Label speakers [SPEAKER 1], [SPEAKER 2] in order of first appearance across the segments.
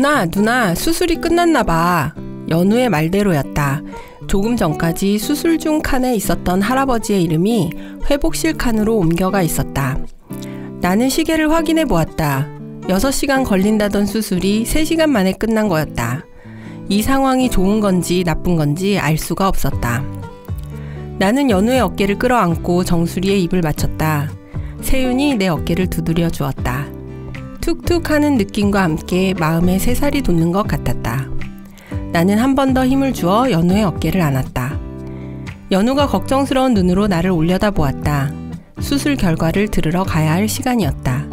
[SPEAKER 1] 누나, 수술이 끝났나 봐. 연우의 말대로였다. 조금 전까지 수술 중 칸에 있었던 할아버지의 이름이 회복실 칸으로 옮겨가 있었다. 나는 시계를 확인해 보았다. 6시간 걸린다던 수술이 3시간 만에 끝난 거였다. 이 상황이 좋은 건지 나쁜 건지 알 수가 없었다. 나는 연우의 어깨를 끌어안고 정수리에 입을 맞췄다. 세윤이 내 어깨를 두드려 주었다. 툭툭 하는 느낌과 함께 마음에 새살이 돋는 것 같았다. 나는 한 번 더 힘을 주어 연우의 어깨를 안았다. 연우가 걱정스러운 눈으로 나를 올려다보았다. 수술 결과를 들으러 가야 할 시간이었다.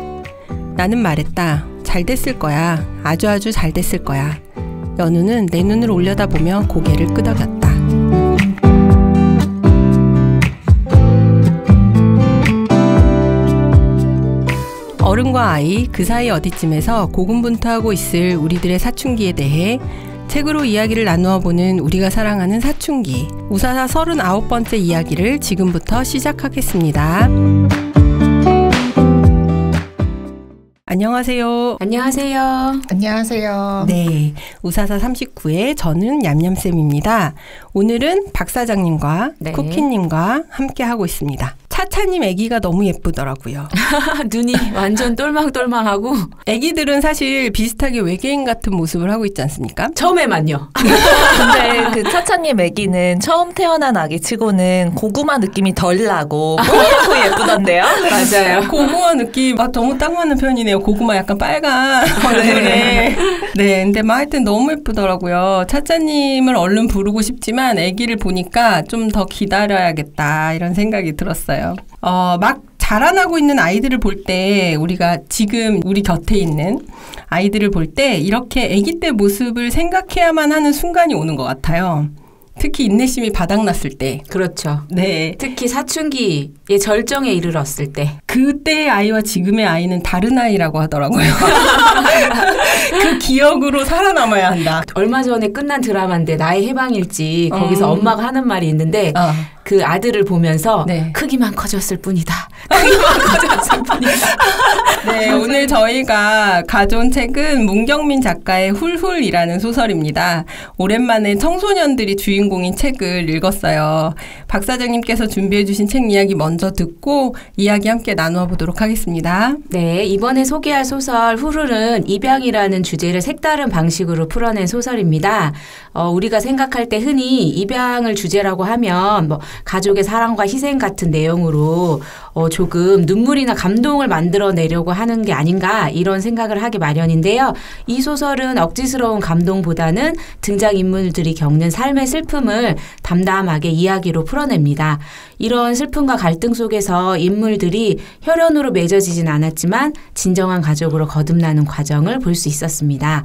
[SPEAKER 1] 나는 말했다. 잘 됐을 거야. 아주 잘 됐을 거야. 연우는 내 눈을 올려다보며 고개를 끄덕였다. 어른과 아이, 그 사이 어디쯤에서 고군분투하고 있을 우리들의 사춘기에 대해 책으로 이야기를 나누어 보는 우리가 사랑하는 사춘기. 우사사 39번째 이야기를 지금부터 시작하겠습니다. 안녕하세요.
[SPEAKER 2] 안녕하세요.
[SPEAKER 3] 안녕하세요.
[SPEAKER 1] 네, 우사사 39회 저는 얌얌쌤입니다. 오늘은 박 사장님과
[SPEAKER 2] 네.
[SPEAKER 1] 쿠키님과 함께 하고 있습니다. 차차님 아기가 너무 예쁘더라고요.
[SPEAKER 2] 눈이 완전 똘망똘망하고
[SPEAKER 1] 아기들은 사실 비슷하게 외계인 같은 모습을 하고 있지 않습니까?
[SPEAKER 2] 처음에만요.
[SPEAKER 3] 근데 그 차차님 아기는 처음 태어난 아기 치고는 고구마 느낌이 덜 나고 뽀얗고 예쁘던데요?
[SPEAKER 2] 맞아요.
[SPEAKER 1] 고구마 느낌 너무 딱 맞는 표현이네요. 고구마 약간 빨간 얼굴에. 네, 근데 하여튼 너무 예쁘더라고요. 차차님을 얼른 부르고 싶지만 아기를 보니까 좀 더 기다려야겠다 이런 생각이 들었어요. 막 자라나고 있는 아이들을 볼 때 우리가 지금 우리 곁에 있는 아이들을 볼 때 이렇게 아기 때 모습을 생각해야만 하는 순간이 오는 것 같아요. 특히 인내심이 바닥났을 때.
[SPEAKER 2] 그렇죠.
[SPEAKER 1] 네.
[SPEAKER 2] 특히 사춘기의 절정에 이르렀을 때.
[SPEAKER 1] 그때의 아이와 지금의 아이는 다른 아이라고 하더라고요. 그 기억으로 살아남아야 한다.
[SPEAKER 2] 얼마 전에 끝난 드라마인데 나의 해방일지 거기서 엄마가 하는 말이 있는데 그 아들을 보면서
[SPEAKER 1] 네.
[SPEAKER 2] 크기만 커졌을 뿐이다. 크기만 커졌을 뿐이다.
[SPEAKER 1] 네, 오늘 저희가 가져온 책은 문경민 작가의 훌훌이라는 소설입니다. 오랜만에 청소년들이 주인공인 책을 읽었어요. 박 사장님께서 준비해 주신 책 이야기 먼저 듣고 이야기 함께 나누어 보도록 하겠습니다.
[SPEAKER 2] 네, 이번에 소개할 소설 훌훌은 입양이라는 주제를 색다른 방식으로 풀어낸 소설입니다. 우리가 생각할 때 흔히 입양을 주제라고 하면 뭐 가족의 사랑과 희생 같은 내용으로 조금 눈물이나 감동을 만들어내려고 하는 게 아닌가 이런 생각을 하기 마련인데요. 이 소설은 억지스러운 감동보다는 등장인물들이 겪는 삶의 슬픔을 담담하게 이야기로 풀어냅니다. 이런 슬픔과 갈등 속에서 인물들이 혈연으로 맺어지진 않았지만 진정한 가족으로 거듭나는 과정을 볼 수 있었습니다.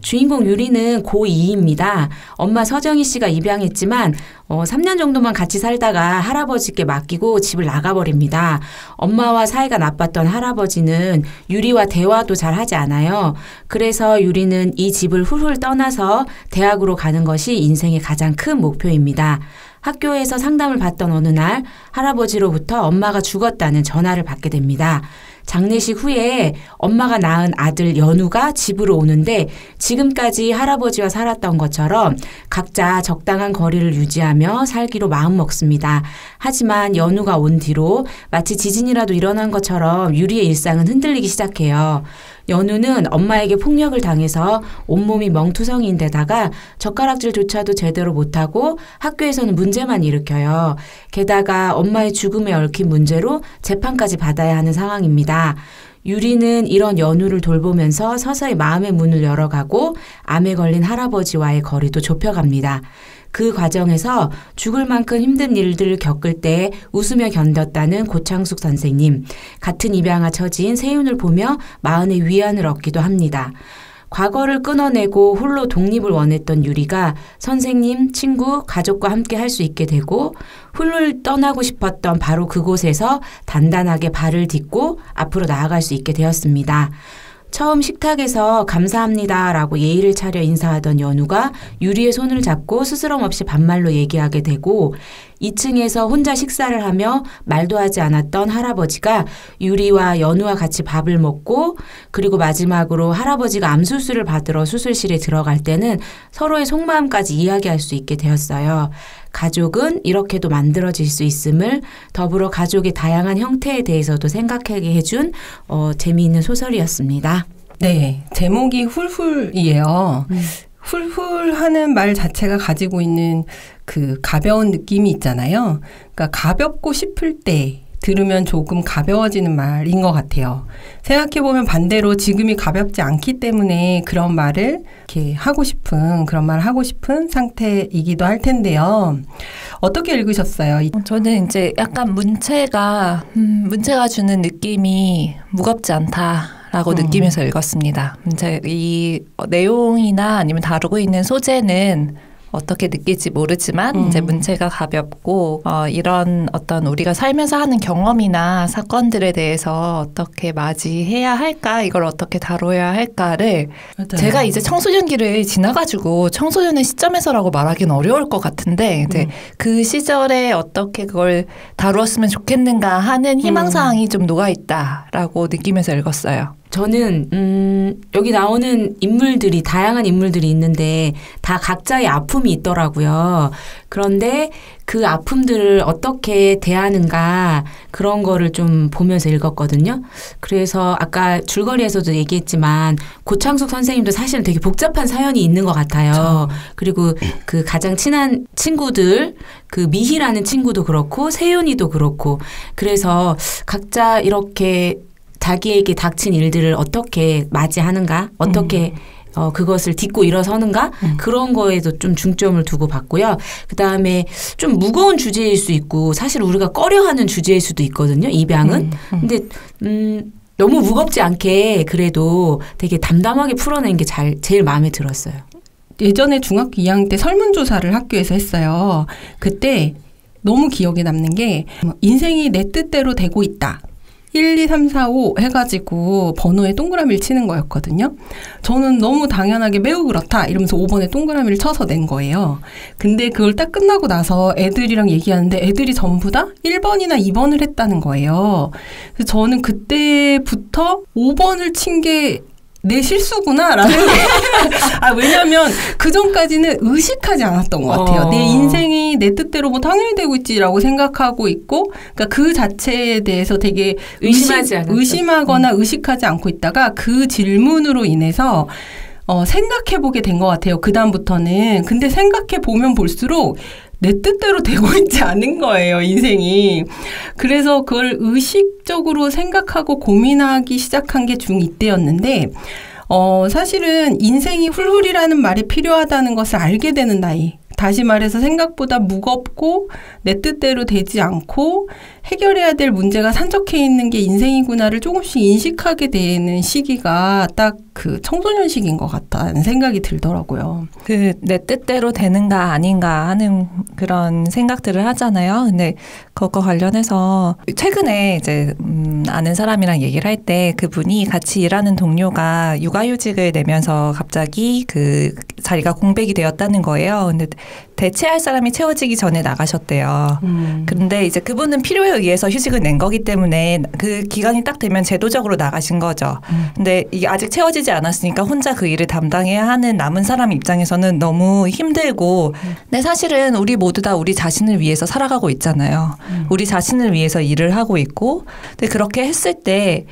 [SPEAKER 2] 주인공 유리는 고2입니다. 엄마 서정희 씨가 입양했지만 3년 정도만 같이 살다가 할아버지께 맡기고 집을 나가버립니다. 엄마와 사이가 나빴던 할아버지는 유리와 대화도 잘 하지 않아요. 그래서 유리는 이 집을 훌훌 떠나서 대학으로 가는 것이 인생의 가장 큰 목표입니다. 학교에서 상담을 받던 어느 날 할아버지로부터 엄마가 죽었다는 전화를 받게 됩니다. 장례식 후에 엄마가 낳은 아들 연우가 집으로 오는데 지금까지 할아버지와 살았던 것처럼 각자 적당한 거리를 유지하며 살기로 마음먹습니다. 하지만 연우가 온 뒤로 마치 지진이라도 일어난 것처럼 유리의 일상은 흔들리기 시작해요. 연우는 엄마에게 폭력을 당해서 온몸이 멍투성이인데다가 젓가락질조차도 제대로 못하고 학교에서는 문제만 일으켜요. 게다가 엄마의 죽음에 얽힌 문제로 재판까지 받아야 하는 상황입니다. 유리는 이런 연우를 돌보면서 서서히 마음의 문을 열어가고 암에 걸린 할아버지와의 거리도 좁혀갑니다. 그 과정에서 죽을 만큼 힘든 일들을 겪을 때 웃으며 견뎠다는 고창숙 선생님, 같은 입양아 처지인 세윤을 보며 마음의 위안을 얻기도 합니다. 과거를 끊어내고 홀로 독립을 원했던 유리가 선생님, 친구, 가족과 함께 할 수 있게 되고 훌훌 떠나고 싶었던 바로 그곳에서 단단하게 발을 딛고 앞으로 나아갈 수 있게 되었습니다. 처음 식탁에서 감사합니다라고 예의를 차려 인사하던 연우가 유리의 손을 잡고 스스럼 없이 반말로 얘기하게 되고 2층에서 혼자 식사를 하며 말도 하지 않았던 할아버지가 유리와 연우와 같이 밥을 먹고 그리고 마지막으로 할아버지가 암수술을 받으러 수술실에 들어갈 때는 서로의 속마음까지 이야기할 수 있게 되었어요. 가족은 이렇게도 만들어질 수 있음을 더불어 가족의 다양한 형태에 대해서도 생각하게 해준 재미있는 소설이었습니다.
[SPEAKER 1] 네, 제목이 훌훌이에요. 훌훌하는 말 자체가 가지고 있는 그 가벼운 느낌이 있잖아요. 그러니까 가볍고 싶을 때 들으면 조금 가벼워지는 말인 것 같아요. 생각해보면 반대로 지금이 가볍지 않기 때문에 그런 말을 이렇게 그런 말을 하고 싶은 상태이기도 할 텐데요. 어떻게 읽으셨어요?
[SPEAKER 3] 저는 이제 약간 문체가 주는 느낌이 무겁지 않다라고 느끼면서 읽었습니다. 이제 이 내용이나 아니면 다루고 있는 소재는 어떻게 느낄지 모르지만 이제 문체가 가볍고 이런 어떤 우리가 살면서 하는 경험이나 사건들에 대해서 어떻게 맞이해야 할까, 이걸 어떻게 다뤄야 할까를 맞아요. 제가 이제 청소년기를 지나가지고 청소년의 시점에서라고 말하기는 어려울 것 같은데 이제 그 시절에 어떻게 그걸 다루었으면 좋겠는가 하는 희망사항이 좀 녹아있다라고 느끼면서 읽었어요.
[SPEAKER 2] 저는 여기 나오는 인물들이 다양한 인물들이 있는데 다 각자의 아픔이 있더라고요. 그런데 그 아픔들을 어떻게 대하는가 그런 거를 좀 보면서 읽었거든요. 그래서 아까 줄거리에서도 얘기했지만 고창숙 선생님도 사실은 되게 복잡한 사연이 있는 것 같아요. 그리고 그 가장 친한 친구들, 그 미희라는 친구도 그렇고 세윤이도 그렇고 그래서 각자 이렇게 자기에게 닥친 일들을 어떻게 맞이하는가, 어떻게 그것을 딛고 일어서는가 그런 거에도 좀 중점을 두고 봤고요. 그다음에 좀 무거운 주제일 수 있고 사실 우리가 꺼려하는 주제일 수도 있거든요. 입양은. 근데 너무 무겁지 않게 그래도 되게 담담하게 풀어낸 게 제일 마음에 들었어요.
[SPEAKER 1] 예전에 중학교 2학년 때 설문조사를 학교에서 했어요. 그때 너무 기억에 남는 게 인생이 내 뜻대로 되고 있다. 1, 2, 3, 4, 5 해가지고 번호에 동그라미를 치는 거였거든요. 저는 너무 당연하게 매우 그렇다 이러면서 5번에 동그라미를 쳐서 낸 거예요. 근데 그걸 딱 끝나고 나서 애들이랑 얘기하는데 애들이 전부 다 1번이나 2번을 했다는 거예요. 그래서 저는 그때부터 5번을 친 게 내 실수구나라는 왜냐면 그 전까지는 의식하지 않았던 것 같아요. 내 인생이 내 뜻대로 뭐 당연히 되고 있지라고 생각하고 있고, 그러니까 그 자체에 대해서 되게 의심하거나 의식하지 않고 있다가 그 질문으로 인해서 생각해보게 된 것 같아요. 그 다음부터는. 근데 생각해보면 볼수록 내 뜻대로 되고 있지 않은 거예요, 인생이. 그래서 그걸 의식적으로 생각하고 고민하기 시작한 게 중2 때였는데, 사실은 인생이 훌훌이라는 말이 필요하다는 것을 알게 되는 나이. 다시 말해서 생각보다 무겁고 내 뜻대로 되지 않고 해결해야 될 문제가 산적해 있는 게 인생이구나를 조금씩 인식하게 되는 시기가 딱 그 청소년 시기인 것 같다는 생각이 들더라고요.
[SPEAKER 3] 그 내 뜻대로 되는가 아닌가 하는 그런 생각들을 하잖아요. 근데 그것과 관련해서 최근에 이제 아는 사람이랑 얘기를 할 때 그분이 같이 일하는 동료가 육아휴직을 내면서 갑자기 그 자리가 공백이 되었다는 거예요. 근데 대체할 사람이 채워지기 전에 나가셨대요. 그런데 이제 그분은 필요에 의해서 휴직을 낸 거기 때문에 그 기간이 딱 되면 제도적으로 나가신 거죠. 근데 이게 아직 채워지지 않았으니까 혼자 그 일을 담당해야 하는 남은 사람 입장에서는 너무 힘들고 근데 사실은 우리 모두 다 우리 자신을 위해서 살아가고 있잖아요. 우리 자신을 위해서 일을 하고 있고 근데 그렇게 했을 때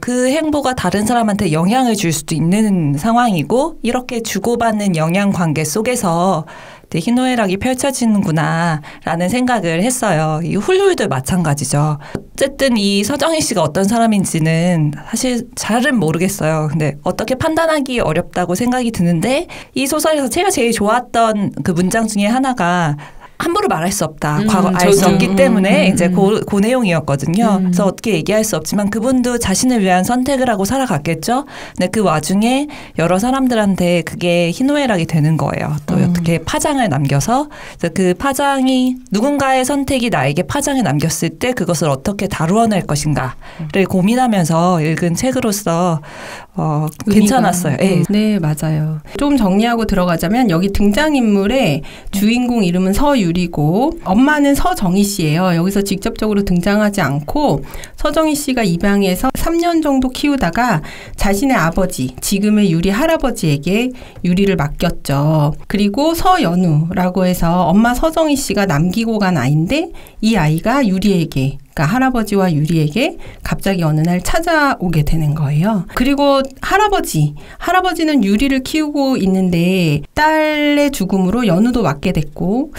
[SPEAKER 3] 그 행보가 다른 사람한테 영향을 줄 수도 있는 상황이고 이렇게 주고받는 영향 관계 속에서 희노애락이 펼쳐지는구나라는 생각을 했어요. 이 훌훌도 마찬가지죠. 어쨌든 이 서정희 씨가 어떤 사람인지는 사실 잘은 모르겠어요. 근데 어떻게 판단하기 어렵다고 생각이 드는데 이 소설에서 제가 제일 좋았던 그 문장 중에 하나가 함부로 말할 수 없다. 과거 알 수 없기 때문에 이제 그 내용이었거든요. 그래서 어떻게 얘기할 수 없지만 그분도 자신을 위한 선택을 하고 살아갔겠죠. 근데 그 와중에 여러 사람들한테 그게 희노애락이 되는 거예요. 또 어떻게 파장을 남겨서 그 파장이 누군가의 선택이 나에게 파장을 남겼을 때 그것을 어떻게 다루어낼 것인가를 고민하면서 읽은 책으로서 괜찮았어요. 네.
[SPEAKER 1] 네, 맞아요. 좀 정리하고 들어가자면 여기 등장인물의 주인공 이름은 서유 유리고 엄마는 서정희 씨예요. 여기서 직접적으로 등장하지 않고 서정희 씨가 입양해서 3년 정도 키우다가 자신의 아버지, 지금의 유리 할아버지에게 유리를 맡겼죠. 그리고 서연우라고 해서 엄마 서정희 씨가 남기고 간 아이인데 이 아이가 유리에게, 그러니까 할아버지와 유리에게 갑자기 어느 날 찾아오게 되는 거예요. 그리고 할아버지는 유리를 키우고 있는데 딸의 죽음으로 연우도 맞게 됐고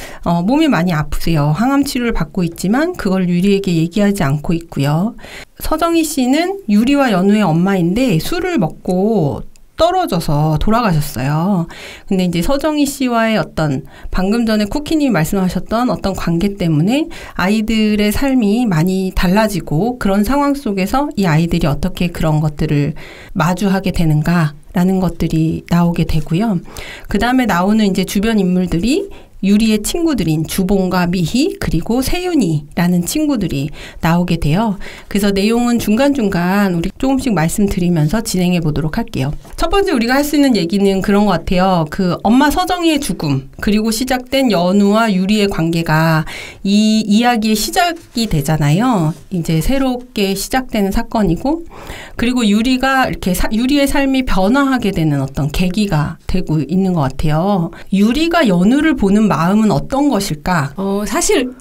[SPEAKER 1] 몸이 많이 아프세요. 항암 치료를 받고 있지만 그걸 유리에게 얘기하지 않고 있고요. 서정희 씨는 유리와 연우의 엄마인데 술을 먹고 떨어져서 돌아가셨어요. 근데 이제 서정희 씨와의 어떤 방금 전에 쿠키님이 말씀하셨던 어떤 관계 때문에 아이들의 삶이 많이 달라지고 그런 상황 속에서 이 아이들이 어떻게 그런 것들을 마주하게 되는가라는 것들이 나오게 되고요. 그 다음에 나오는 이제 주변 인물들이 유리의 친구들인 주봉과 미희 그리고 세윤이라는 친구들이 나오게 돼요. 그래서 내용은 중간중간 우리 조금씩 말씀드리면서 진행해 보도록 할게요. 첫 번째 우리가 할 수 있는 얘기는 그런 것 같아요. 그 엄마 서정희의 죽음 그리고 시작된 연우와 유리의 관계가 이 이야기의 시작이 되잖아요. 이제 새롭게 시작되는 사건이고 그리고 유리가 이렇게 유리의 삶이 변화하게 되는 어떤 계기가 되고 있는 것 같아요. 유리가 연우를 보는 마음은 어떤 것일까?
[SPEAKER 2] 사실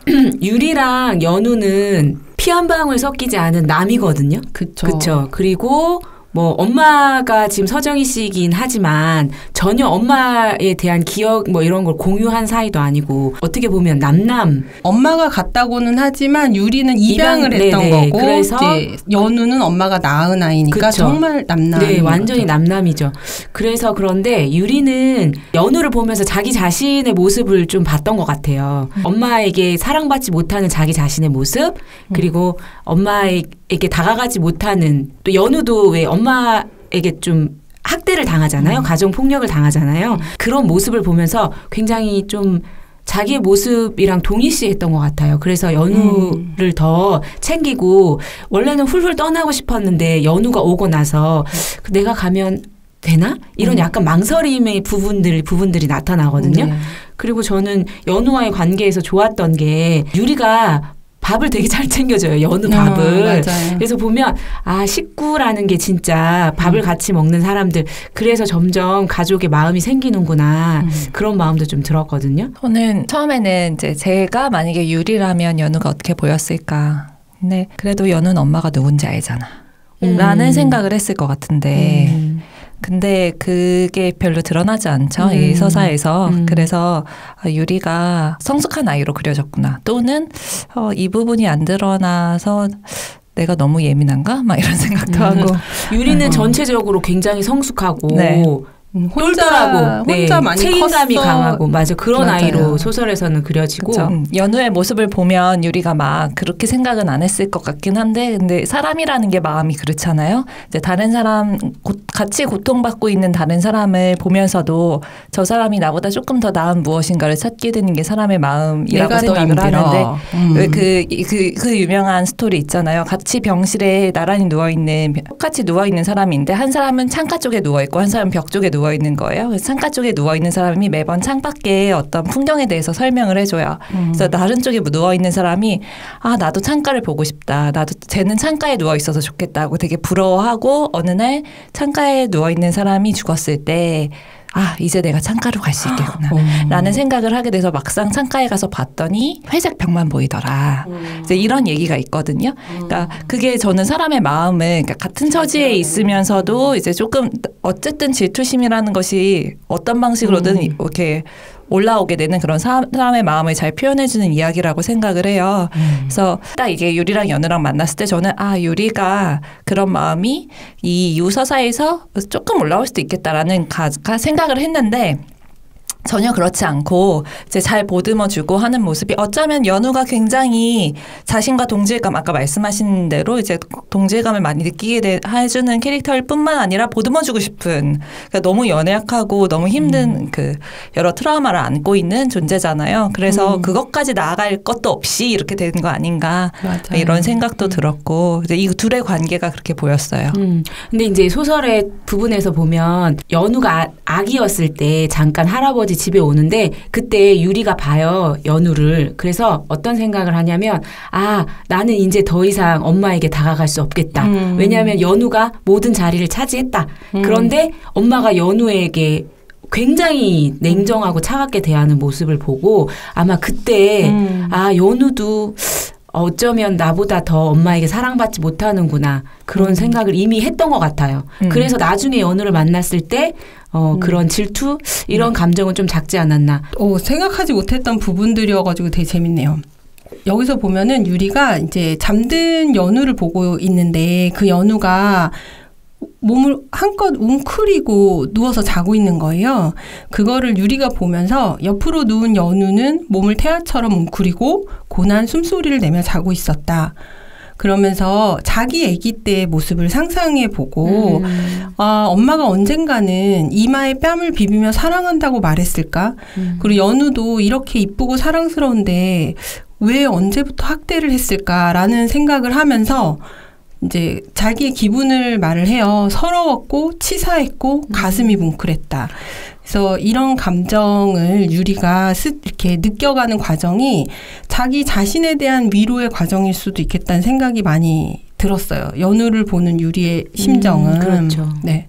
[SPEAKER 2] 유리랑 연우는 피 한 방울 섞이지 않은 남이거든요. 그쵸. 그리고 뭐 엄마가 지금 서정희 씨이긴 하지만 전혀 엄마에 대한 기억 뭐 이런 걸 공유한 사이도 아니고 어떻게 보면 남남.
[SPEAKER 1] 엄마가 같다고는 하지만 유리는 입양을 했던
[SPEAKER 2] 네네.
[SPEAKER 1] 거고
[SPEAKER 2] 그래서
[SPEAKER 1] 이제 연우는 엄마가 낳은 아이니까
[SPEAKER 2] 그쵸.
[SPEAKER 1] 정말 남남.
[SPEAKER 2] 네, 완전히
[SPEAKER 1] 거죠.
[SPEAKER 2] 남남이죠. 그래서 그런데 유리는 연우를 보면서 자기 자신의 모습을 좀 봤던 것 같아요. 엄마에게 사랑받지 못하는 자기 자신의 모습 그리고 엄마에게 다가가지 못하는 또 연우도 왜 엄마에게 좀 학대를 당하잖아요. 가정 폭력을 당하잖아요. 그런 모습을 보면서 굉장히 좀 자기의 모습이랑 동일시했던 것 같아요. 그래서 연우를 더 챙기고 원래는 훌훌 떠나고 싶었는데 연우가 오고 나서 내가 가면 되나? 이런 약간 망설임의 부분들이 나타나거든요. 그리고 저는 연우와의 관계에서 좋았던 게 유리가 밥을 되게 잘 챙겨줘요. 연우 밥을.
[SPEAKER 1] 맞아요.
[SPEAKER 2] 그래서 보면 식구라는 게 진짜 밥을 같이 먹는 사람들. 그래서 점점 가족의 마음이 생기는구나. 그런 마음도 좀 들었거든요.
[SPEAKER 3] 저는 처음에는 이제 제가 만약에 유리라면 연우가 어떻게 보였을까. 근데 그래도 연우는 엄마가 누군지 알잖아. 라는 생각을 했을 것 같은데 근데 그게 별로 드러나지 않죠. 이 서사에서. 그래서 유리가 성숙한 아이로 그려졌구나. 또는 이 부분이 안 드러나서 내가 너무 예민한가? 막 이런 생각도 하고.
[SPEAKER 2] 유리는 전체적으로 굉장히 성숙하고
[SPEAKER 3] 네.
[SPEAKER 2] 똘똘하고
[SPEAKER 1] 혼자 많이
[SPEAKER 2] 책임감이
[SPEAKER 1] 컸어.
[SPEAKER 2] 강하고 맞아 그런
[SPEAKER 1] 맞아요.
[SPEAKER 2] 아이로 소설에서는 그려지고
[SPEAKER 3] 연우의 모습을 보면 유리가 막 그렇게 생각은 안 했을 것 같긴 한데 근데 사람이라는 게 마음이 그렇잖아요. 이제 다른 사람 같이 고통받고 있는 다른 사람을 보면서도 저 사람이 나보다 조금 더 나은 무엇인가를 찾게 되는 게 사람의 마음이라고 생각을 하는데 그 유명한 스토리 있잖아요. 같이 병실에 나란히 누워있는 똑같이 누워있는 사람인데 한 사람은 창가 쪽에 누워있고 한 사람은 벽 쪽에 누워있는 거예요. 그래서 창가 쪽에 누워있는 사람이 매번 창밖에 어떤 풍경에 대해서 설명을 해줘요. 그래서 다른 쪽에 누워있는 사람이 나도 창가를 보고 싶다. 나도 쟤는 창가에 누워있어서 좋겠다고 되게 부러워하고 어느 날 창가에 누워있는 사람이 죽었을 때 이제 내가 창가로 갈 수 있겠구나 라는 생각을 하게 돼서 막상 창가에 가서 봤더니 회색 벽만 보이더라. 이제 이런 얘기가 있거든요. 그러니까 그게 저는 사람의 마음을 그러니까 같은 처지에 있으면서도 이제 조금 어쨌든 질투심이라는 것이 어떤 방식으로든 이렇게 올라오게 되는 그런 사람의 마음을 잘 표현해주는 이야기라고 생각을 해요. 그래서 딱 이게 유리랑 연우랑 만났을 때 저는 유리가 그런 마음이 이 유서사에서 조금 올라올 수도 있겠다라는 생각을 했는데 전혀 그렇지 않고 이제 잘 보듬어주고 하는 모습이 어쩌면 연우가 굉장히 자신과 동질감 아까 말씀하신 대로 이제 동질감을 많이 느끼게 해주는 캐릭터일 뿐만 아니라 보듬어주고 싶은 그러니까 너무 연약하고 너무 힘든 그 여러 트라우마를 안고 있는 존재잖아요. 그래서 그것까지 나아갈 것도 없이 이렇게 되는 거 아닌가
[SPEAKER 1] 맞아요.
[SPEAKER 3] 이런 생각도 들었고 이제 이 둘의 관계가 그렇게 보였어요.
[SPEAKER 2] 근데 이제 소설의 부분에서 보면 연우가 아기였을 때 잠깐 할아버지 할아버지 집에 오는데 그때 유리가 봐요. 연우를. 그래서 어떤 생각을 하냐면 나는 이제 더 이상 엄마에게 다가갈 수 없겠다. 왜냐하면 연우가 모든 자리를 차지했다. 그런데 엄마가 연우에게 굉장히 냉정하고 차갑게 대하는 모습을 보고 아마 그때 연우도 어쩌면 나보다 더 엄마에게 사랑받지 못하는구나. 그런 생각을 이미 했던 것 같아요. 그래서 나중에 연우를 만났을 때 그런 질투? 이런 감정은 좀 작지 않았나.
[SPEAKER 1] 생각하지 못했던 부분들이어가지고 되게 재밌네요. 여기서 보면은 유리가 이제 잠든 연우를 보고 있는데 그 연우가 몸을 한껏 웅크리고 누워서 자고 있는 거예요. 그거를 유리가 보면서 옆으로 누운 연우는 몸을 태아처럼 웅크리고 고난 숨소리를 내며 자고 있었다. 그러면서 자기 아기 때의 모습을 상상해 보고 엄마가 언젠가는 이마에 뺨을 비비며 사랑한다고 말했을까? 그리고 연우도 이렇게 이쁘고 사랑스러운데 왜 언제부터 학대를 했을까라는 생각을 하면서 이제 자기의 기분을 말을 해요. 서러웠고 치사했고 가슴이 뭉클했다. 그래서 이런 감정을 유리가 이렇게 느껴가는 과정이 자기 자신에 대한 위로의 과정일 수도 있겠다는 생각이 많이 들었어요. 연우를 보는 유리의 심정은.
[SPEAKER 2] 그렇죠.
[SPEAKER 1] 네.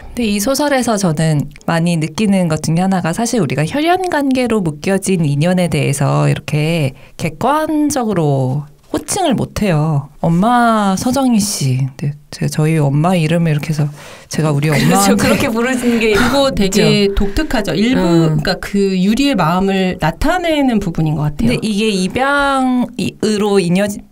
[SPEAKER 3] 근데 이 소설에서 저는 많이 느끼는 것 중에 하나가 사실 우리가 혈연 관계로 묶여진 인연에 대해서 이렇게 객관적으로 호칭을 못해요. 엄마 서정희 씨. 네, 저희 엄마 이름을 이렇게 해서 제가 우리 엄마한테
[SPEAKER 2] 그렇게 부르는 게
[SPEAKER 1] 그거 되게 독특하죠. 일부 그러니까 그 유리의 마음을 나타내는 부분인 것 같아요.
[SPEAKER 3] 근데 이게 입양으로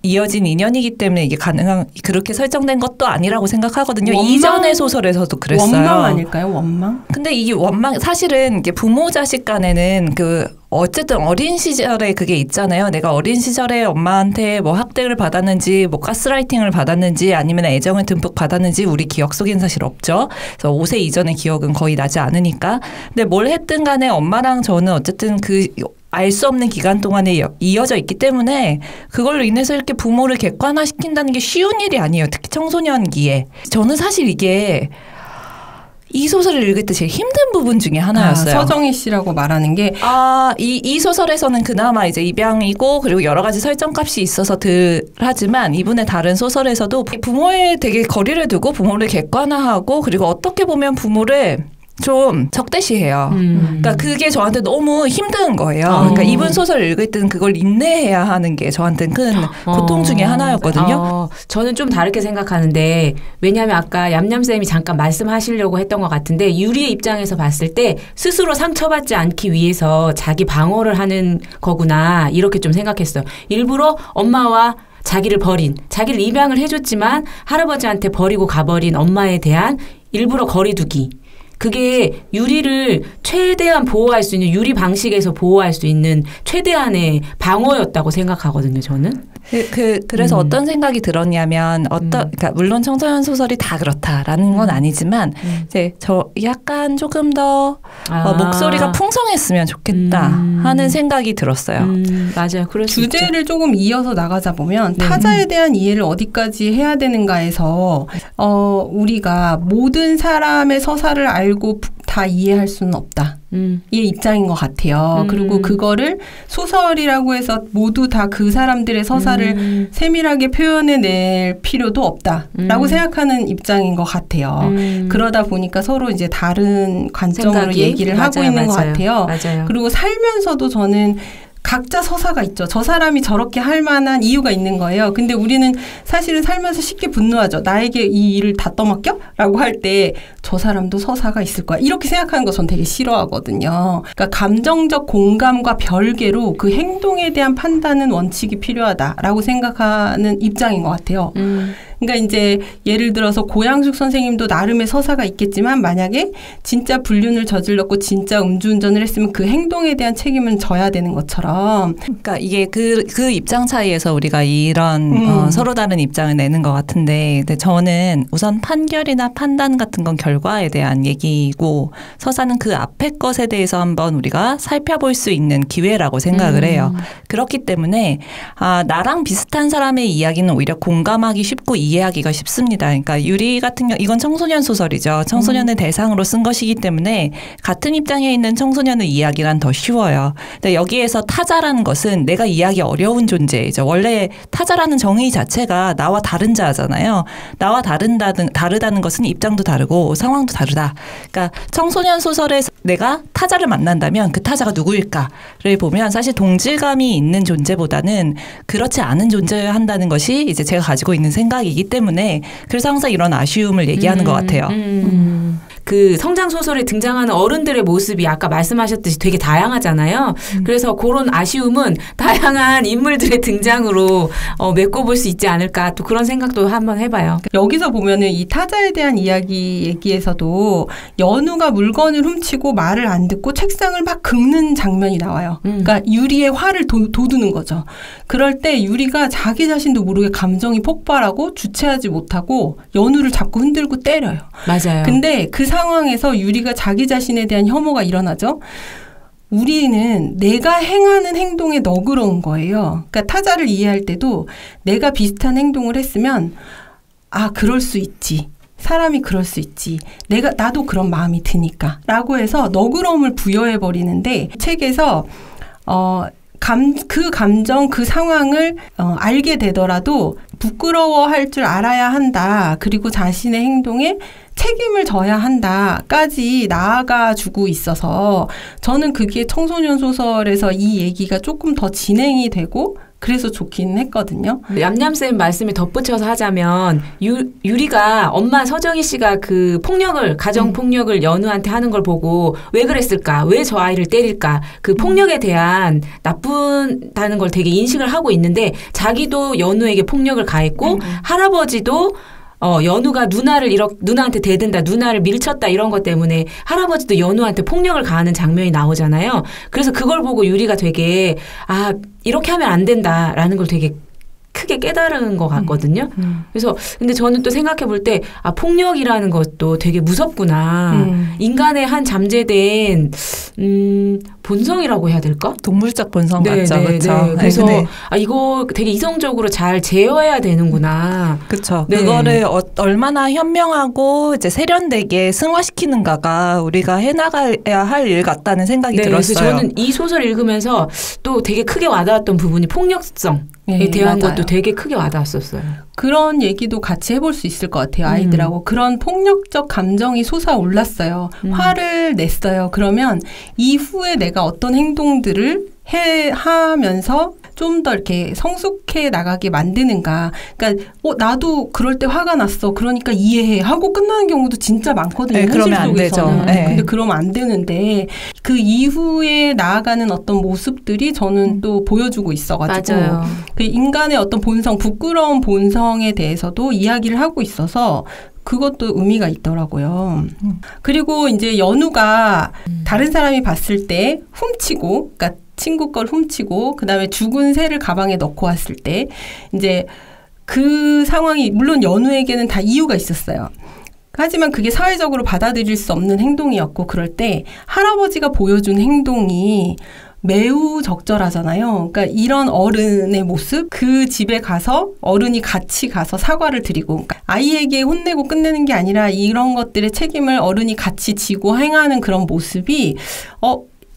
[SPEAKER 3] 이어진 인연이기 때문에 이게 가능한 그렇게 설정된 것도 아니라고 생각하거든요. 이전의 소설에서도 그랬어요.
[SPEAKER 1] 원망 아닐까요? 원망?
[SPEAKER 3] 근데 이게 원망 사실은 이게 부모 자식 간에는 어쨌든 어린 시절에 그게 있잖아요. 내가 어린 시절에 엄마한테 뭐 학대를 받았는지 뭐 가스라이팅을 받았는지 아니면 애정을 듬뿍 받았는지 우리 기억 속엔 사실 없죠. 그래서 5세 이전의 기억은 거의 나지 않으니까. 근데 뭘 했든 간에 엄마랑 저는 어쨌든 알 수 없는 기간 동안에 이어져 있기 때문에 그걸로 인해서 이렇게 부모를 객관화시킨다는 게 쉬운 일이 아니에요. 특히 청소년기에. 저는 사실 이게 이 소설을 읽을 때 제일 힘든 부분 중에 하나였어요.
[SPEAKER 1] 서정희 씨라고 말하는 게
[SPEAKER 3] 이 소설에서는 그나마 이제 입양이고 그리고 여러 가지 설정값이 있어서 하지만 이분의 다른 소설에서도 부모에 되게 거리를 두고 부모를 객관화하고 그리고 어떻게 보면 부모를 좀 적대시해요. 그러니까 그게 저한테 너무 힘든 거예요. 그러니까 이분 소설을 읽을 때는 그걸 인내해야 하는 게 저한테는 큰 고통 중에 하나였거든요.
[SPEAKER 2] 저는 좀 다르게 생각하는데 왜냐하면 아까 얌얌쌤이 잠깐 말씀하시려고 했던 것 같은데 유리의 입장에서 봤을 때 스스로 상처받지 않기 위해서 자기 방어를 하는 거구나 이렇게 좀 생각했어요. 일부러 엄마와 자기를 입양을 해줬지만 할아버지한테 버리고 가버린 엄마에 대한 일부러 거리두기. 그게 유리를 최대한 보호할 수 있는 유리 방식에서 보호할 수 있는 최대한의 방어였다고 생각하거든요, 저는.
[SPEAKER 3] 그래서 어떤 생각이 들었냐면 그러니까 물론 청소년 소설이 다 그렇다라는 건 아니지만 이제 저 약간 조금 더 목소리가 풍성했으면 좋겠다 하는 생각이 들었어요.
[SPEAKER 2] 맞아요. 그럴 수
[SPEAKER 1] 주제를
[SPEAKER 2] 있죠.
[SPEAKER 1] 조금 이어서 나가자 보면 타자에 대한 이해를 어디까지 해야 되는가에서 우리가 모든 사람의 서사를 알고 다 이해할 수는 없다. 이 입장인 것 같아요. 그리고 그거를 소설이라고 해서 모두 다 그 사람들의 서사를 세밀하게 표현해낼 필요도 없다라고 생각하는 입장인 것 같아요. 그러다 보니까 서로 이제 다른 관점으로 얘기를 하고 있는 것 같아요.
[SPEAKER 2] 맞아요.
[SPEAKER 1] 그리고 살면서도 저는 각자 서사가 있죠. 저 사람이 저렇게 할 만한 이유가 있는 거예요. 근데 우리는 사실은 살면서 쉽게 분노하죠. 나에게 이 일을 다 떠맡겨? 라고 할 때 저 사람도 서사가 있을 거야. 이렇게 생각하는 거 전 되게 싫어하거든요. 그러니까 감정적 공감과 별개로 그 행동에 대한 판단은 원칙이 필요하다라고 생각하는 입장인 것 같아요. 그러니까 이제 예를 들어서 고양숙 선생님도 나름의 서사가 있겠지만 만약에 진짜 불륜을 저질렀고 진짜 음주운전을 했으면 그 행동에 대한 책임은 져야 되는 것처럼.
[SPEAKER 3] 그러니까 이게 그 입장 차이에서 우리가 이런 서로 다른 입장을 내는 것 같은데 근데 저는 우선 판결이나 판단 같은 건 결국 결과에 대한 얘기고 서사는 그 앞에 것에 대해서 한번 우리가 살펴볼 수 있는 기회라고 생각을 해요. 그렇기 때문에 나랑 비슷한 사람의 이야기는 오히려 공감하기 쉽고 이해하기가 쉽습니다. 그러니까 유리 같은 경우 이건 청소년 소설이죠. 청소년을 대상으로 쓴 것이기 때문에 같은 입장에 있는 청소년의 이야기란 더 쉬워요. 근데 여기에서 타자라는 것은 내가 이해하기 어려운 존재이죠. 원래 타자라는 정의 자체가 나와 다른 자잖아요. 나와 다르다는 것은 입장도 다르고 상황도 다르다. 그러니까 청소년 소설에서 내가 타자를 만난다면 그 타자가 누구일까를 보면 사실 동질감이 있는 존재보다는 그렇지 않은 존재여야 한다는 것이 이제 제가 가지고 있는 생각이기 때문에 그래서 항상 이런 아쉬움을 얘기하는 것 같아요.
[SPEAKER 2] 그 성장 소설에 등장하는 어른들의 모습이 아까 말씀하셨듯이 되게 다양하잖아요. 그래서 그런 아쉬움은 다양한 인물들의 등장으로 메꿔볼 수 있지 않을까 또 그런 생각도 한번 해봐요.
[SPEAKER 1] 여기서 보면은 이 타자에 대한 얘기에서도 연우가 물건을 훔치고 말을 안 듣고 책상을 막 긁는 장면이 나와요. 그러니까 유리의 화를 돋우는 거죠. 그럴 때 유리가 자기 자신도 모르게 감정이 폭발하고 주체하지 못하고 연우를 자꾸 흔들고 때려요.
[SPEAKER 2] 맞아요.
[SPEAKER 1] 근데 그 상황에서 유리가 자기 자신에 대한 혐오가 일어나죠. 우리는 내가 행하는 행동에 너그러운 거예요. 그러니까 타자를 이해할 때도 내가 비슷한 행동을 했으면 그럴 수 있지. 사람이 그럴 수 있지. 나도 그런 마음이 드니까. 라고 해서 너그러움을 부여해 버리는데 책에서 그 감정, 그 상황을 알게 되더라도 부끄러워할 줄 알아야 한다. 그리고 자신의 행동에 책임을 져야 한다까지 나아가주고 있어서 저는 그게 청소년 소설에서 이 얘기가 조금 더 진행이 되고 그래서 좋긴 했거든요.
[SPEAKER 2] 얌얌쌤 말씀에 덧붙여서 하자면 유리가 엄마 서정희 씨가 그 가정폭력을 연우한테 하는 걸 보고 왜 그랬을까? 왜 저 아이를 때릴까? 그 폭력에 대한 나쁘다는 걸 되게 인식을 하고 있는데 자기도 연우에게 폭력을 가했고 할아버지도 연우가 누나한테 대든다, 누나를 밀쳤다 이런 것 때문에 할아버지도 연우한테 폭력을 가하는 장면이 나오잖아요. 그래서 그걸 보고 유리가 되게 이렇게 하면 안 된다라는 걸 되게 크게 깨달은 것 같거든요. 그래서 근데 저는 또 생각해 볼 때 폭력이라는 것도 되게 무섭구나. 인간의 한 잠재된 본성이라고 해야 될까?
[SPEAKER 3] 동물적 본성 같죠. 그렇죠.
[SPEAKER 2] 그래서 이거 되게 이성적으로 잘 제어해야 되는구나.
[SPEAKER 3] 그렇죠. 그거를 얼마나 현명하고 이제 세련되게 승화시키는가가 우리가 해나가야 할 일 같다는 생각이 들었어요.
[SPEAKER 2] 그래서 저는 이 소설 읽으면서 또 되게 크게 와닿았던 부분이 폭력성에 대한
[SPEAKER 1] 맞아요.
[SPEAKER 2] 것도 되게 크게 와닿았었어요.
[SPEAKER 1] 그런 얘기도 같이 해볼 수 있을 것 같아요. 아이들하고. 그런 폭력적 감정이 솟아올랐어요. 화를 냈어요. 그러면 이후에 내가 어떤 행동들을 하면서 좀 더 이렇게 성숙해 나가게 만드는가. 그러니까 나도 그럴 때 화가 났어. 그러니까 이해해 하고 끝나는 경우도 진짜 많거든요. 현실
[SPEAKER 3] 그러면 안
[SPEAKER 1] 속에서는.
[SPEAKER 3] 되죠.
[SPEAKER 1] 근데 그러면 안 되는데 그 이후에 나아가는 어떤 모습들이 저는 또 보여주고 있어가지고
[SPEAKER 2] 맞아요.
[SPEAKER 1] 그 인간의 어떤 본성, 부끄러운 본성에 대해서도 이야기를 하고 있어서 그것도 의미가 있더라고요. 그리고 이제 연우가 다른 사람이 봤을 때 훔치고, 그러니까 친구 걸 훔치고, 그 다음에 죽은 새를 가방에 넣고 왔을 때, 이제 그 상황이, 물론 연우에게는 다 이유가 있었어요. 하지만 그게 사회적으로 받아들일 수 없는 행동이었고, 그럴 때 할아버지가 보여준 행동이 매우 적절하잖아요. 그러니까 이런 어른의 모습, 그 집에 가서 어른이 같이 가서 사과를 드리고, 그러니까 아이에게 혼내고 끝내는 게 아니라 이런 것들의 책임을 어른이 같이 지고 행하는 그런 모습이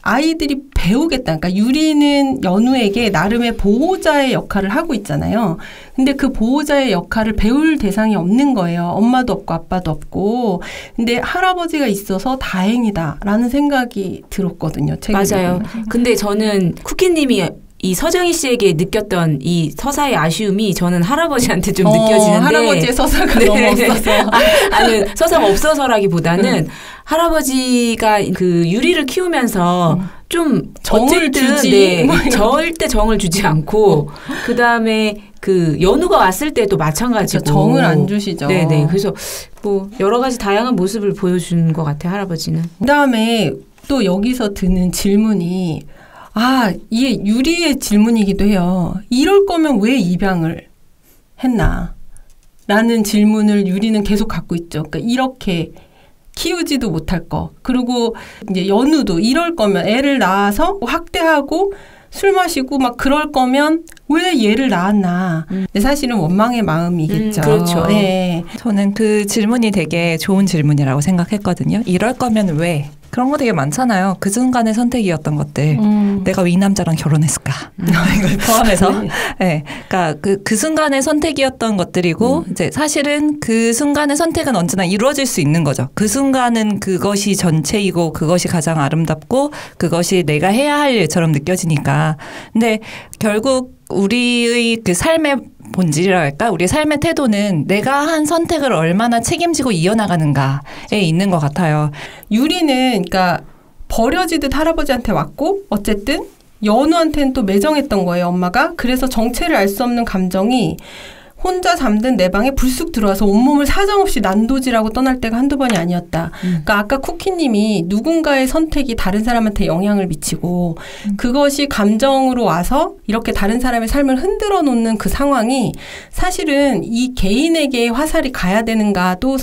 [SPEAKER 1] 아이들이 배우겠다. 그러니까 유리는 연우에게 나름의 보호자의 역할을 하고 있잖아요. 근데 그 보호자의 역할을 배울 대상이 없는 거예요. 엄마도 없고 아빠도 없고. 근데 할아버지가 있어서 다행이다라는 생각이 들었거든요.
[SPEAKER 2] 맞아요. 근데 저는 쿠키님이 이 서정희 씨에게 느꼈던 이 서사의 아쉬움이 저는 할아버지한테 좀 느껴지는데
[SPEAKER 1] 할아버지의 서사가 너무 없어서
[SPEAKER 2] 아니 서사가 없어서라기보다는 할아버지가 그 유리를 키우면서 좀
[SPEAKER 1] 정을
[SPEAKER 2] 어쨌든
[SPEAKER 1] 주지
[SPEAKER 2] 절대 정을 주지 않고 그 다음에 그 연우가 왔을 때도 마찬가지고
[SPEAKER 1] 정을 안 주시죠.
[SPEAKER 2] 네네. 그래서 뭐 여러 가지 다양한 모습을 보여주는 것 같아요. 할아버지는.
[SPEAKER 1] 그다음에 또 여기서 드는 질문이 이게 유리의 질문이기도 해요. 이럴 거면 왜 입양을 했나? 라는 질문을 유리는 계속 갖고 있죠. 그러니까 이렇게 키우지도 못할 거. 그리고 이제 연우도 이럴 거면 애를 낳아서 학대하고 술 마시고 막 그럴 거면 왜 얘를 낳았나. 근데 사실은 원망의 마음이겠죠.
[SPEAKER 2] 그렇죠.
[SPEAKER 1] 네.
[SPEAKER 3] 저는 그 질문이 되게 좋은 질문이라고 생각했거든요. 이럴 거면 왜? 그런 거 되게 많잖아요. 그 순간의 선택이었던 것들. 내가 왜 이 남자랑 결혼했을까? 이걸 포함해서. 네. 그러니까 그 순간의 선택이었던 것들이고, 이제 사실은 그 순간의 선택은 언제나 이루어질 수 있는 거죠. 그 순간은 그것이 전체이고, 그것이 가장 아름답고, 그것이 내가 해야 할 일처럼 느껴지니까. 근데 결국 우리의 그 삶의 본질이라 할까? 우리의 삶의 태도는 내가 한 선택을 얼마나 책임지고 이어나가는가에 있는 것 같아요.
[SPEAKER 1] 유리는 그러니까 버려지듯 할아버지한테 왔고 어쨌든 연우한테는 또 매정했던 거예요, 엄마가. 그래서 정체를 알 수 없는 감정이 혼자 잠든 내 방에 불쑥 들어와서 온몸을 사정없이 난도질하고 떠날 때가 한두 번이 아니었다. 그러니까 아까 쿠키님이 누군가의 선택이 다른 사람한테 영향을 미치고 그것이 감정으로 와서 이렇게 다른 사람의 삶을 흔들어 놓는 그 상황이 사실은 이 개인에게 화살이 가야 되는가도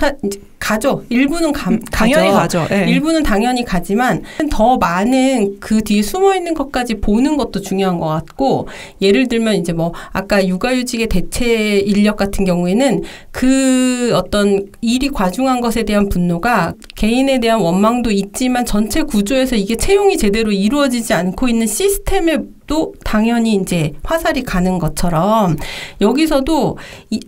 [SPEAKER 1] 가죠. 일부는
[SPEAKER 3] 당연히 가죠. 네.
[SPEAKER 1] 일부는 당연히 가지만 더 많은 그 뒤에 숨어 있는 것까지 보는 것도 중요한 것 같고, 예를 들면 이제 뭐 아까 육아휴직의 대체 인력 같은 경우에는 그 어떤 일이 과중한 것에 대한 분노가 개인에 대한 원망도 있지만 전체 구조에서 이게 채용이 제대로 이루어지지 않고 있는 시스템에 또 당연히 이제 화살이 가는 것처럼 여기서도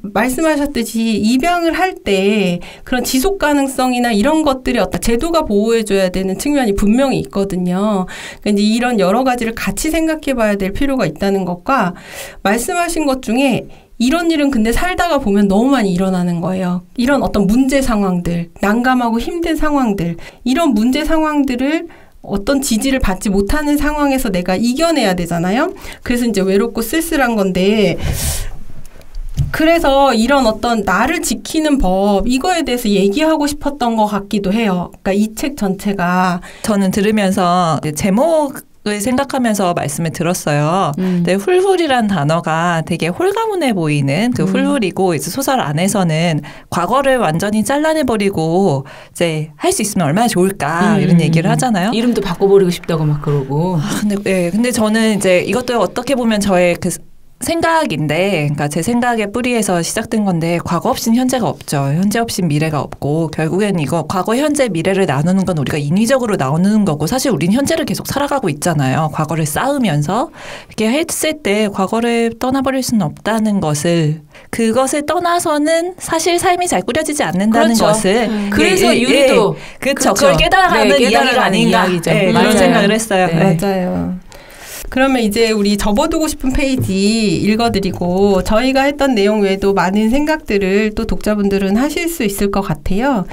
[SPEAKER 1] 말씀하셨듯이 입양을 할 때 그런 지속 가능성이나 이런 것들이 어떤 제도가 보호해줘야 되는 측면이 분명히 있거든요. 그러니까 이제 이런 여러 가지를 같이 생각해봐야 될 필요가 있다는 것과 말씀하신 것 중에 이런 일은 근데 살다가 보면 너무 많이 일어나는 거예요. 이런 어떤 문제 상황들, 난감하고 힘든 상황들, 이런 문제 상황들을 어떤 지지를 받지 못하는 상황에서 내가 이겨내야 되잖아요. 그래서 이제 외롭고 쓸쓸한 건데, 그래서 이런 어떤 나를 지키는 법, 이거에 대해서 얘기하고 싶었던 것 같기도 해요. 그러니까 이 책 전체가.
[SPEAKER 3] 저는 들으면서 제목을 생각하면서 말씀을 들었어요. 근데 훌훌이란 단어가 되게 홀가분해 보이는 그 훌훌이고, 이제 소설 안에서는 과거를 완전히 잘라내버리고 이제 할 수 있으면 얼마나 좋을까 이런 얘기를 하잖아요.
[SPEAKER 2] 이름도 바꿔버리고 싶다고 막 그러고.
[SPEAKER 3] 근데 저는 이제 이것도 어떻게 보면 저의 그 생각인데, 그러니까 제 생각의 뿌리에서 시작된 건데, 과거 없이는 현재가 없죠. 현재 없이는 미래가 없고, 결국엔 이거 과거, 현재, 미래를 나누는 건 우리가 인위적으로 나누는 거고, 사실 우린 현재를 계속 살아가고 있잖아요. 과거를 쌓으면서. 이렇게 했을 때 과거를 떠나버릴 수는 없다는 것을, 그것을 떠나서는 사실 삶이 잘 꾸려지지 않는다는
[SPEAKER 2] 그렇죠.
[SPEAKER 3] 것을.
[SPEAKER 2] 그래서 유리도.
[SPEAKER 3] 그렇죠. 그걸 깨달아가는 이야기가 아닌가.
[SPEAKER 2] 이야기죠.
[SPEAKER 3] 이런 생각을 했어요.
[SPEAKER 1] 네. 맞아요. 그러면 이제 우리 접어두고 싶은 페이지 읽어드리고, 저희가 했던 내용 외에도 많은 생각들을 또 독자분들은 하실 수 있을 것 같아요.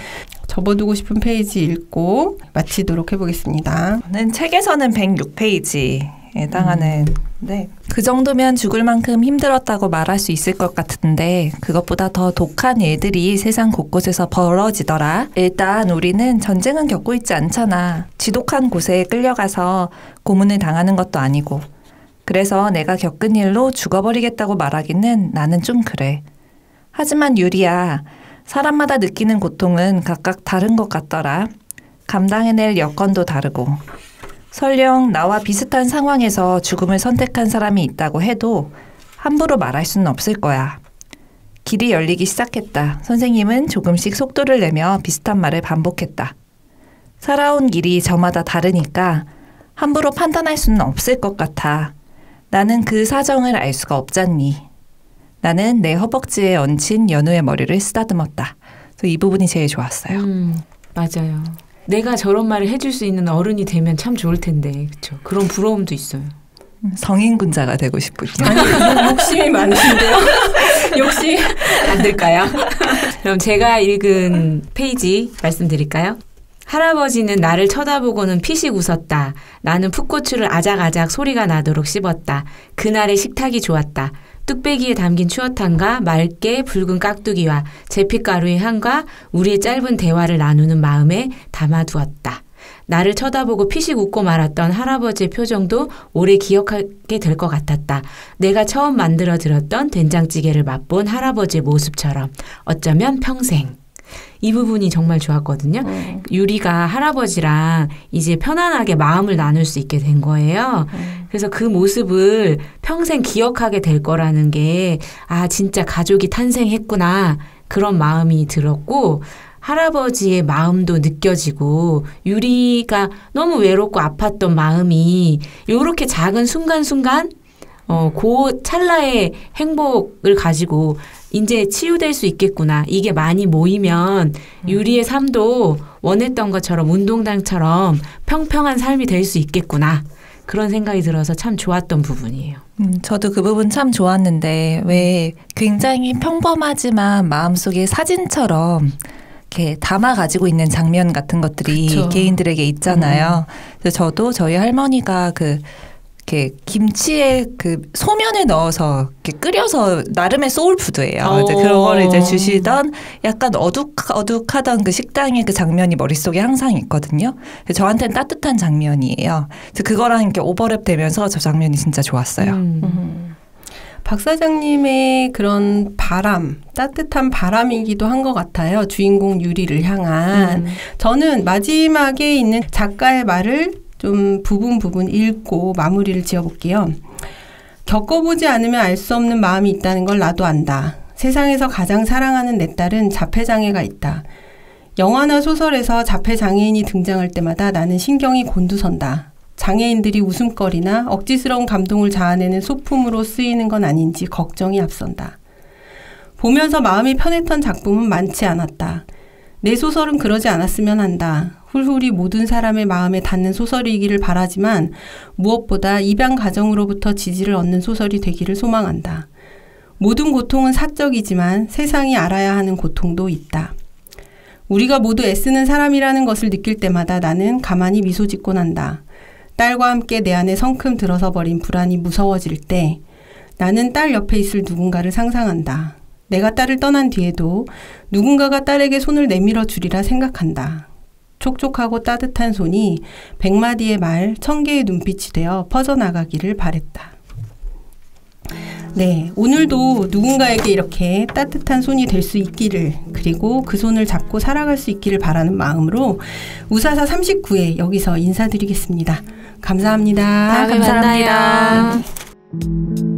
[SPEAKER 1] 접어두고 싶은 페이지 읽고 마치도록 해보겠습니다.
[SPEAKER 3] 저는 책에서는 106페이지에 해당하는 네. 그 정도면 죽을 만큼 힘들었다고 말할 수 있을 것 같은데, 그것보다 더 독한 일들이 세상 곳곳에서 벌어지더라. 일단 우리는 전쟁은 겪고 있지 않잖아. 지독한 곳에 끌려가서 고문을 당하는 것도 아니고. 그래서 내가 겪은 일로 죽어버리겠다고 말하기는 나는 좀 그래. 하지만 유리야, 사람마다 느끼는 고통은 각각 다른 것 같더라. 감당해낼 여건도 다르고. 설령 나와 비슷한 상황에서 죽음을 선택한 사람이 있다고 해도 함부로 말할 수는 없을 거야. 길이 열리기 시작했다. 선생님은 조금씩 속도를 내며 비슷한 말을 반복했다. 살아온 길이 저마다 다르니까 함부로 판단할 수는 없을 것 같아. 나는 그 사정을 알 수가 없잖니. 나는 내 허벅지에 얹힌 연우의 머리를 쓰다듬었다. 그래서 이 부분이 제일 좋았어요.
[SPEAKER 2] 맞아요. 내가 저런 말을 해줄 수 있는 어른이 되면 참 좋을 텐데, 그렇죠? 그런 부러움도 있어요.
[SPEAKER 3] 성인군자가 되고 싶군요.
[SPEAKER 1] 아니, 욕심이 많으신데요. 욕심
[SPEAKER 2] 안 될까요? 그럼 제가 읽은 페이지 말씀드릴까요? 할아버지는 나를 쳐다보고는 피식 웃었다. 나는 풋고추를 아작아작 소리가 나도록 씹었다. 그날의 식탁이 좋았다. 뚝배기에 담긴 추어탕과 맑게 붉은 깍두기와 제피가루의 향과 우리의 짧은 대화를 나누는 마음에 담아두었다. 나를 쳐다보고 피식 웃고 말았던 할아버지의 표정도 오래 기억하게 될 것 같았다. 내가 처음 만들어 들었던 된장찌개를 맛본 할아버지의 모습처럼 어쩌면 평생. 이 부분이 정말 좋았거든요. 유리가 할아버지랑 이제 편안하게 마음을 나눌 수 있게 된 거예요. 그래서 그 모습을 평생 기억하게 될 거라는 게, 아, 진짜 가족이 탄생했구나. 그런 마음이 들었고, 할아버지의 마음도 느껴지고, 유리가 너무 외롭고 아팠던 마음이 요렇게 작은 순간순간 그 찰나의 행복을 가지고 이제 치유될 수 있겠구나. 이게 많이 모이면 유리의 삶도 원했던 것처럼 운동장처럼 평평한 삶이 될 수 있겠구나. 그런 생각이 들어서 참 좋았던 부분이에요.
[SPEAKER 3] 저도 그 부분 참 좋았는데 왜 굉장히 평범하지만 마음속에 사진처럼 이렇게 담아 가지고 있는 장면 같은 것들이
[SPEAKER 1] 그쵸.
[SPEAKER 3] 개인들에게 있잖아요. 그래서 저도 저희 할머니가 이렇게 김치에 그 소면을 넣어서 이렇게 끓여서 나름의 소울푸드예요. 이제 그런 거를 이제 주시던 약간 어둑하던 그 식당의 그 장면이 머릿속에 항상 있거든요. 저한테는 따뜻한 장면이에요. 그래서 그거랑 이렇게 오버랩되면서 저 장면이 진짜 좋았어요.
[SPEAKER 1] 박 사장님의 그런 바람, 따뜻한 바람이기도 한 것 같아요. 주인공 유리를 향한. 저는 마지막에 있는 작가의 말을 좀 부분 읽고 마무리를 지어볼게요. 겪어보지 않으면 알 수 없는 마음이 있다는 걸 나도 안다. 세상에서 가장 사랑하는 내 딸은 자폐장애가 있다. 영화나 소설에서 자폐장애인이 등장할 때마다 나는 신경이 곤두선다. 장애인들이 웃음거리나 억지스러운 감동을 자아내는 소품으로 쓰이는 건 아닌지 걱정이 앞선다. 보면서 마음이 편했던 작품은 많지 않았다. 내 소설은 그러지 않았으면 한다. 훌훌이 모든 사람의 마음에 닿는 소설이기를 바라지만 무엇보다 입양 가정으로부터 지지를 얻는 소설이 되기를 소망한다. 모든 고통은 사적이지만 세상이 알아야 하는 고통도 있다. 우리가 모두 애쓰는 사람이라는 것을 느낄 때마다 나는 가만히 미소 짓곤 한다. 딸과 함께 내 안에 성큼 들어서 버린 불안이 무서워질 때 나는 딸 옆에 있을 누군가를 상상한다. 내가 딸을 떠난 뒤에도 누군가가 딸에게 손을 내밀어 주리라 생각한다. 촉촉하고 따뜻한 손이 100마디의 말, 1000개의 눈빛이 되어 퍼져나가기를 바랬다. 네, 오늘도 누군가에게 이렇게 따뜻한 손이 될 수 있기를, 그리고 그 손을 잡고 살아갈 수 있기를 바라는 마음으로 우사사 39회 여기서 인사드리겠습니다. 감사합니다.
[SPEAKER 2] 다음에
[SPEAKER 3] 감사합니다.
[SPEAKER 2] 만나요.